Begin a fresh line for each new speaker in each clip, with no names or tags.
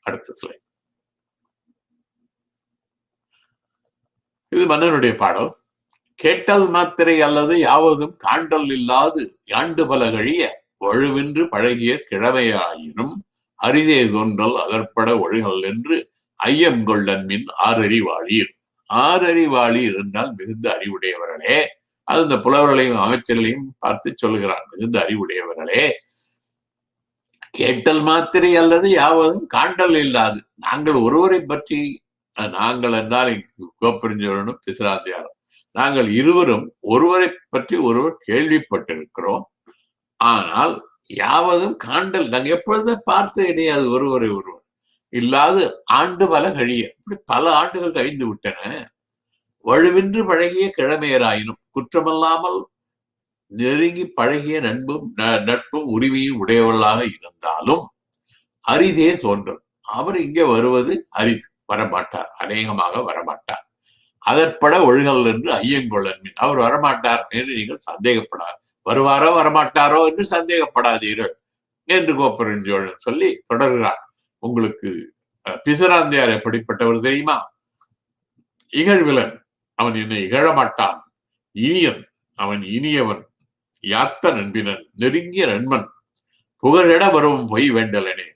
அடுத்த ஸ்லைட். இது மன்னனுடைய பாடல். கேட்டல் மாத்திரை அல்லது யாவதும் காண்டல் இல்லாது யாண்டு பல கழிய வழுவின்று பழகிய கிழமையாயினும் அரிதே தோன்றல் அதற்பட ஒழுகல் என்று ஐயம் கொள்ளன் மின் ஆறறிவாளீர். ஆறறிவாளீர் என்றால் மிகுந்த அறிவுடையவர்களே. அது இந்த புலவர்களையும் அமைச்சர்களையும் பார்த்து சொல்லுகிறார். மிகுந்த அறிவுடையவர்களே, கேட்டல் மாத்திரை அல்லது யாவதும் காண்டல் இல்லாது. நாங்கள் ஒருவரை பற்றி, நாங்கள் என்றால் கோப்பெருஞ்சோழனும் பிசிராந்தையாரும், நாங்கள் இருவரும் ஒருவரை பற்றி ஒருவர் கேள்விப்பட்டிருக்கிறோம். ஆனால் யாவதும் காண்டல், நாங்கள் எப்பொழுதுமே பார்த்து கிடையாது ஒருவரை ஒருவர் இல்லாது ஆண்டு பல கழிய. இப்படி பல ஆண்டுகள் கழிந்து விட்டன. வழுவின்று பழகிய கிழமையராயினும், குற்றமல்லாமல் நெருங்கி பழகிய நட்பும் உரிமையும் உடையவர்களாக இருந்தாலும் அரிதே தோன்றும். அவர் இங்கே வருவது அரிது, வரமாட்டார், அநேகமாக வரமாட்டார். அதற்பட ஒழுகல் என்று ஐயங்கொள்ளன் மின், அவர் வரமாட்டார் என்று நீங்கள் சந்தேகப்படாது, வருவாரோ வரமாட்டாரோ என்று சந்தேகப்படாதீர்கள் என்று கோப்பெருஞ்சோழன் சொல்லி தொடர்கிறார். உங்களுக்கு பிசிராந்தையார் எப்படிப்பட்டவர் தெரியுமா? இகழ்விலன், அவன் என்னை இகழமாட்டான். இனியன், அவன் இனியவன். யாத்த நண்பினன், நெருங்கிய நண்பன். புகழிட வரும் பொய் வேண்டலனே,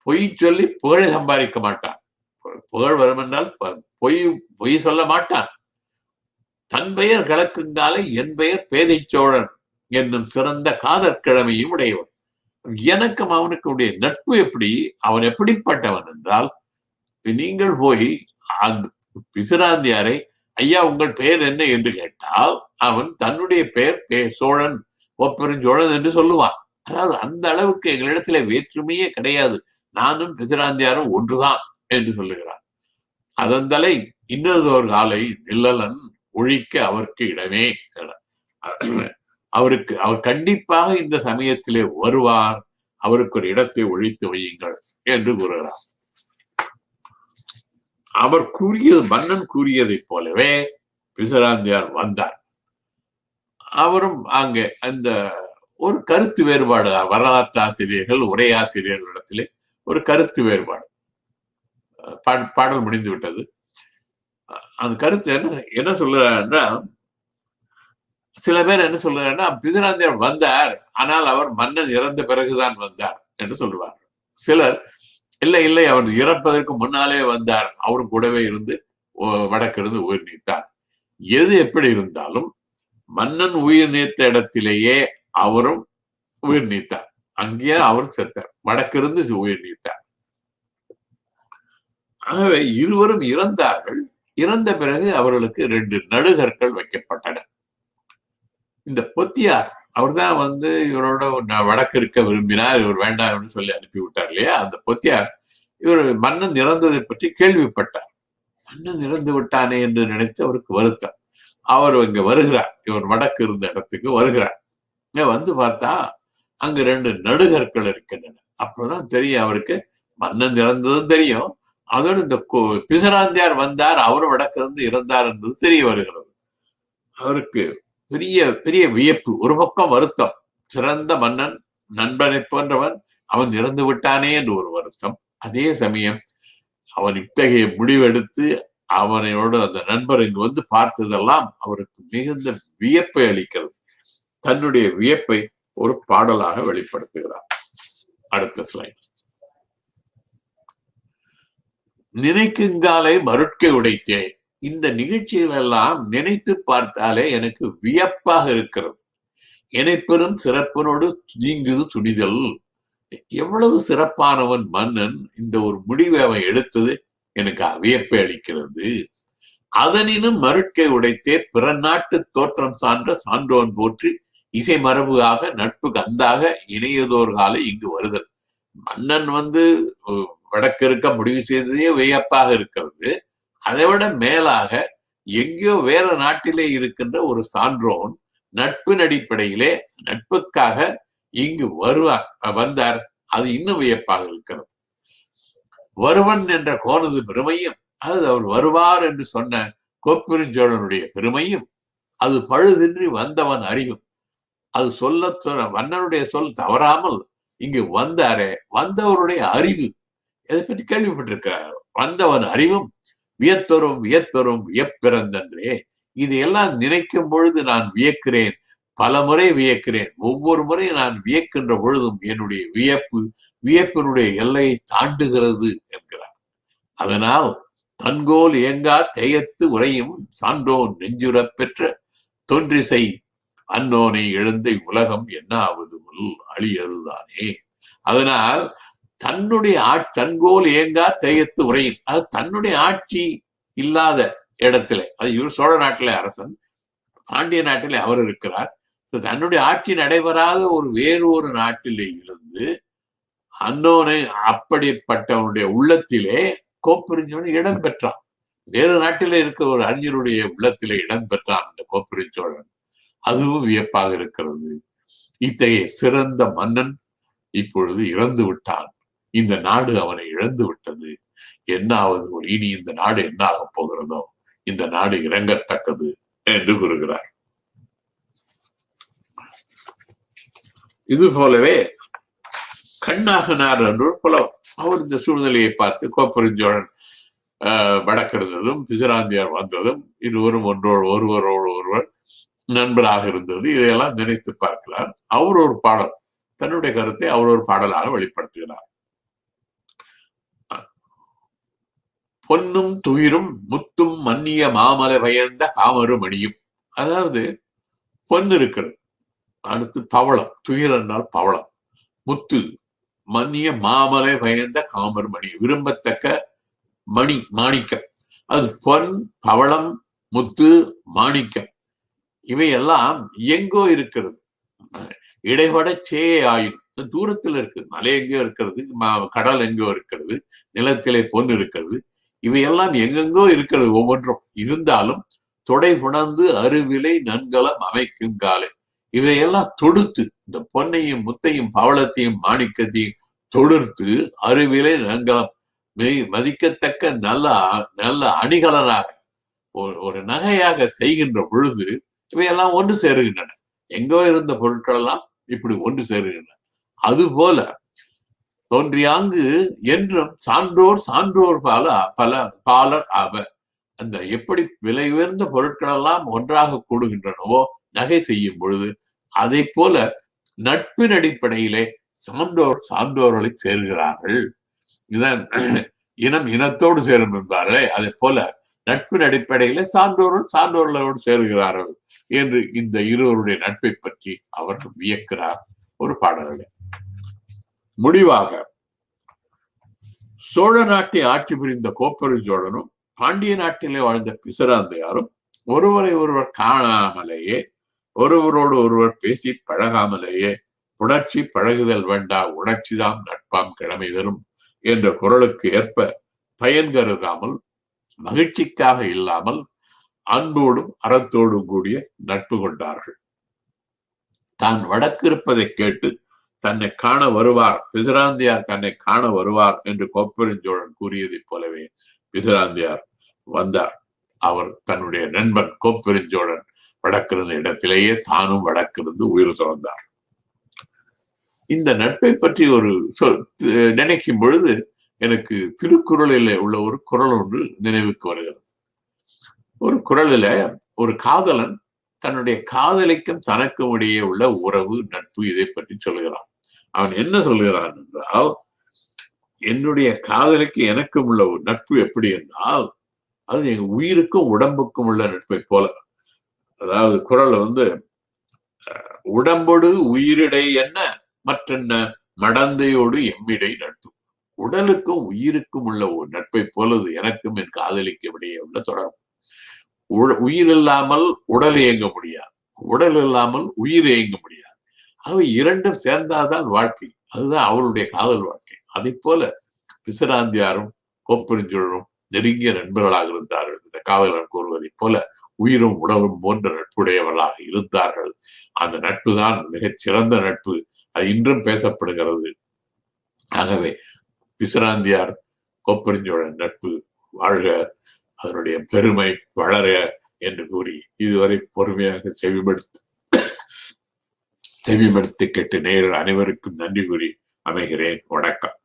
பொய் சொல்லி புகழை சம்பாதிக்க மாட்டான். புகழ் வரும் என்றால் பொய் சொல்ல மாட்டான். தன் பெயர் கலக்குங்காலை என் பெயர் பேதை சோழன் என்னும் சிறந்த காதற்கிழமையும் உடையவன். எனக்கும் அவனுக்கு உடைய நட்பு எப்படி, அவன் எப்படிப்பட்டவன் என்றால், நீங்கள் போய் பிசிராந்தையாரை ஐயா உங்கள் பெயர் என்ன என்று கேட்டால் அவன் தன்னுடைய பெயர் சோழன், கோப்பெருஞ்சோழன் என்று சொல்லுவான். அதாவது அந்த அளவுக்கு எங்களிடத்துல வேற்றுமையே கிடையாது, நானும் பிசிராந்தையாரும் ஒன்றுதான் என்று சொல்லுகிறான். அதந்தலை இன்னதோர் காலை நில்லலன் ஒழிக்க அவருக்கு இடமே. அவர் கண்டிப்பாக இந்த சமயத்திலே வருவார், அவருக்கு ஒரு இடத்தை ஒழித்து வையுங்கள் என்று கூறுகிறார். அவர் கூறியது, மன்னன் கூறியதை போலவே பிசிராந்தையார் வந்தார். அவரும் அங்கே அந்த ஒரு கருத்து வேறுபாடு, வரலாற்று ஆசிரியர்கள் உரையாசிரியர்களிடத்திலே ஒரு கருத்து வேறுபாடு. பாடல் முடிந்து விட்டது. அந்த கருத்து என்ன சொல்லுறாருன்னா, சில பேர் என்ன சொல்றாருன்னா, பிசிராந்தையார் வந்தார், ஆனால் அவர் மன்னன் இறந்த பிறகுதான் வந்தார் என்று சொல்லுவார். சிலர் இல்லை அவர் இறப்பதற்கு முன்னாலே வந்தார், அவரும் கூடவே இருந்து வடக்கிருந்து உயிர் நீத்தார். எது எப்படி இருந்தாலும் மன்னன் உயிர் நீத்த இடத்திலேயே அவரும் உயிர் நீத்தார், அங்கேயே அவர் செத்தார், வடக்கிருந்து உயிர் நீத்தார். ஆகவே இருவரும் இறந்தார்கள். இறந்த பிறகு அவர்களுக்கு 2 நடுகற்கள் வைக்கப்பட்டன. இந்த பொத்தியார் அவர்தான் இவரோட வடக்கு இருக்க விரும்பினார், இவர் வேண்டாம் சொல்லி அனுப்பி விட்டார் இல்லையா. அந்த பொத்தியார் இவர் மன்னன் இறந்ததை பற்றி கேள்விப்பட்டார். மன்னன் இறந்து விட்டானே என்று நினைத்து அவருக்கு வருத்தம். அவர் இங்க வருகிறார், இவர் வடக்கு இருந்த இடத்துக்கு வருகிறார். இங்க வந்து பார்த்தா அங்கு 2 நடுகற்கள் இருக்கின்றன. அப்பதான் தெரியும் அவருக்கு, மன்னன் இறந்ததும் தெரியும், அதோடு இந்த பிசிராந்தையார் வந்தார், அவரும் வடக்கு இருந்து இறந்தார் என்பது தெரிய வருகிறது. அவருக்கு பெரிய பெரிய வியப்பு, ஒரு பக்கம் வருத்தம். சிறந்த மன்னன், நண்பனை போன்றவன், அவன் இறந்து விட்டானே என்று ஒரு வருத்தம். அதே சமயம் அவன் இத்தகைய முடிவெடுத்து அவனோடு அந்த நண்பர் இங்கு வந்து பார்த்ததெல்லாம் அவருக்கு மிகுந்த வியப்பை அளிக்கிறது. தன்னுடைய வியப்பை ஒரு பாடலாக வெளிப்படுத்துகிறார். அடுத்த ஸ்லைட். நினைக்குங்காலை மருட்கை உடைத்தே. இந்த நிகழ்ச்சிகள் எல்லாம் நினைத்து பார்த்தாலே எனக்கு வியப்பாக இருக்கிறது. இணைப்பெரும் சிறப்பினோடு நீங்குது துணிதல். எவ்வளவு சிறப்பானவன் மன்னன், இந்த ஒரு முடிவை அவன் எடுத்தது எனக்கு வியப்பை அளிக்கிறது. அதனினும் மருட்கை உடைத்தே பிற நாட்டு தோற்றம் சான்ற சான்றோன் போற்றி இசை மரபு ஆக நட்பு கந்தாக இணையதோர் காலை இங்கு வருதல். மன்னன் வடக்கு இருக்க முடிவு செய்ததே வியப்பாக இருக்கிறது. அதை விட மேலாக எங்கேயோ வேற நாட்டிலே இருக்கின்ற ஒரு சான்றோன் நட்பின் அடிப்படையிலே நட்புக்காக இங்கு வந்தார், அது இன்னும் வியப்பாக இருக்கிறது. வருவன் என்ற கோனது பெருமையும், அது அவர் வருவார் என்று சொன்ன கோப்பெருஞ்சோழனுடைய பெருமையும், அது பழுதின்றி வந்தவன் அறிவும், அது மன்னனுடைய சொல் தவறாமல் இங்கு வந்தாரே, வந்தவருடைய அறிவு இதை பற்றி கேள்விப்பட்டிருக்கிறார். வந்தவன் அறிவும் வியத்தொரும் வியத்தொரும் வியப்பிறந்தன்றே. இது எல்லாம் நினைக்கும் பொழுது நான் வியக்கிறேன், பல முறை வியக்கிறேன். ஒவ்வொரு முறை நான் வியக்கின்ற பொழுதும் என்னுடைய வியப்பினுடைய எல்லையை தாண்டுகிறது என்கிறார். அதனால் தன்கோல் ஏங்கா தேயத்து உரையும் சான்றோன் நெஞ்சுறப் பெற்ற தொன்றிசை அன்னோனை இழந்த உலகம் என்ன ஆவது அழியதுதானே. அதனால் தன்னுடைய தன்கோல் ஏங்கா தேயத்து உரையும், அது தன்னுடைய ஆட்சி இல்லாத இடத்துல, அது இவர் சோழ நாட்டிலே அரசன், பாண்டிய நாட்டிலே அவர் இருக்கிறார். தன்னுடைய ஆட்சி நடைபெறாத வேறு ஒரு நாட்டிலே இருந்து அன்னோனை அப்படிப்பட்டவனுடைய உள்ளத்திலே கோப்பெருஞ்சோழன் இடம் பெற்றான். வேறு நாட்டிலே இருக்க ஒரு அறிஞருடைய உள்ளத்திலே இடம் பெற்றான் அந்த கோப்பெருஞ்சோழன். அதுவும் வியப்பாக இருக்கிறது. இத்தகைய சிறந்த மன்னன் இப்பொழுது இறந்து விட்டான். இந்த நாடு அவனை இழந்து விட்டது. என்ன ஆவது, இனி இந்த நாடு என்ன ஆக போகிறதோ, இந்த நாடு இறங்கத்தக்கது என்று கூறுகிறார். இது போலவே கண்ணாகனார் என்று புலவர், அவர் இந்த சூழ்நிலையை பார்த்து கோப்பெருஞ்சோழன் வடக்கிருந்ததும் பிசிராந்தியார் வந்ததும் இருவரும் ஒருவரோடு ஒருவர் நண்பராக இருந்தது, இதையெல்லாம் நினைத்து பார்க்கிறார். அவர் ஒரு பாடல், தன்னுடைய கருத்தை அவர் ஒரு பாடலாக வெளிப்படுத்துகிறார். பொன்னும் துயிரும் முத்தும் மன்னிய மாமலை பயந்த காமரு மணியும். அதாவது பொன் இருக்கிறது, அடுத்து பவளம், துயிரனால் பவளம், முத்து, மன்னிய மாமலை பயந்த காமர் மணி, விரும்பத்தக்க மணி, மாணிக்கம். அது பொன், பவளம், முத்து, மாணிக்கம், இவையெல்லாம் எங்கோ இருக்கிறது, இடைபட சே ஆயும். தூரத்தில் இருக்குது, மலை எங்கோ இருக்கிறது, கடல் எங்கோ இருக்கிறது, நிலத்திலே பொன் இருக்கிறது, இவையெல்லாம் எங்கெங்கோ இருக்கிறது ஒவ்வொன்றும். இருந்தாலும் தொடை புணர்ந்து அருவிலை நன்கலம் அமைக்கும் காலை, இவையெல்லாம் தொடுத்து, இந்த பொன்னையும் முத்தையும் பவளத்தையும் மாணிக்கத்தையும் தொடுத்து அருவிலை நன்கலம் மதிக்கத்தக்க நல்ல நல்ல அணிகலனாக ஒரு நகையாக செய்கின்ற பொழுது இவையெல்லாம் ஒன்று சேருகின்றன. எங்கோ இருந்த பொருட்கள் எல்லாம் இப்படி ஒன்று சேருகின்றன. அதுபோல தோன்றியாங்கு என்றும் சான்றோர் பாலர் ஆவ. அந்த எப்படி விலை உயர்ந்த பொருட்கள் எல்லாம் ஒன்றாக கூடுகின்றனவோ நகை செய்யும் பொழுது, அதை போல நட்பின் அடிப்படையிலே சான்றோர்களை சேர்கிறார்கள். இதான் இனம் இனத்தோடு சேரும் என்பார்களே, அதே போல நட்பின் அடிப்படையில சான்றோர்களோடு சேருகிறார்கள் என்று இந்த இருவருடைய நட்பை பற்றி அவர் வியக்கிறார் ஒரு பாடல்கள். முடிவாக சோழ நாட்டை ஆட்சி புரிந்த கோப்பெருஞ்சோழனும் பாண்டிய நாட்டிலே வாழ்ந்த பிசிராந்தையாரும் ஒருவரை ஒருவர் காணாமலேயே, ஒருவரோடு ஒருவர் பேசி பழகாமலேயே, புணர்ச்சி பழகுதல் வேண்டா உணர்ச்சிதான் நட்பாம் கிழமை தரும் என்ற குரலுக்கு ஏற்ப பயன் கருதாமல், மகிழ்ச்சிக்காக இல்லாமல் அன்போடும் அறத்தோடும் கூடிய நட்பு கொண்டார்கள். தான் வடக்கு இருப்பதை கேட்டு தன்னை காண வருவார், பிசிராந்தியார் தன்னை காண வருவார் என்று கோப்பெருஞ்சோழன் கூறியதைப் போலவே பிசிராந்தியார் வந்தார். அவர் தன்னுடைய நண்பன் கோப்பெருஞ்சோழன் வடக்கிருந்த இடத்திலேயே தானும் வடக்கிருந்து உயிர் துறந்தார். இந்த நட்பை பற்றி ஒரு நினைக்கும் பொழுது எனக்கு திருக்குறளில் உள்ள ஒரு குறள் ஒன்று நினைவுக்கு வருகிறது. ஒரு குறளில ஒரு காதலன் தன்னுடைய காதலிக்கும் தனக்கும் இடையே உள்ள உறவு, நட்பு, இதை பற்றி சொல்லுகிறான். அவன் என்ன சொல்லுகிறான் என்றால், என்னுடைய காதலிக்கு எனக்கும் உள்ள ஒரு நட்பு எப்படி என்றால், அது எங்க உயிருக்கும் உடம்புக்கும் உள்ள நட்பை போல. அதாவது குறள் உடம்போடு உயிரிடை என்ன மற்றென்ன மடந்தையோடு எம்மிடை நட்பு. உடலுக்கும் உயிருக்கும் உள்ள ஒரு நட்பை போலது எனக்கும் என் காதலிக்கு இடையே உள்ள தொடர்பு. உயிர் இல்லாமல் உடல் இயங்க முடியாது, உடல் இல்லாமல் உயிர் இயங்க முடியாது. அவை இரண்டும் சேர்ந்தாதான் வாழ்க்கை. அதுதான் அவருடைய காதல் வாழ்க்கை. அதை போல பிசிராந்தியாரும் கோப்பெருஞ்சோழரும் நெருங்கிய நண்பர்களாக இருந்தார்கள். இந்த காதலன் கூறுவதை போல உயிரும் உடலும் போன்ற நட்புடையவர்களாக இருந்தார்கள். அந்த நட்பு தான் மிகச் சிறந்த நட்பு. அது இன்றும் பேசப்படுகிறது. ஆகவே பிசிராந்தியார் கோப்பெருஞ்சோழன் நட்பு வாழ்க, அதனுடைய பெருமை வளர என்று கூறி இதுவரை பொறுமையாக செவிமடுத்து கேட்டு நேயர்கள் அனைவருக்கும் நன்றி கூறி அமைகிறேன். வணக்கம்.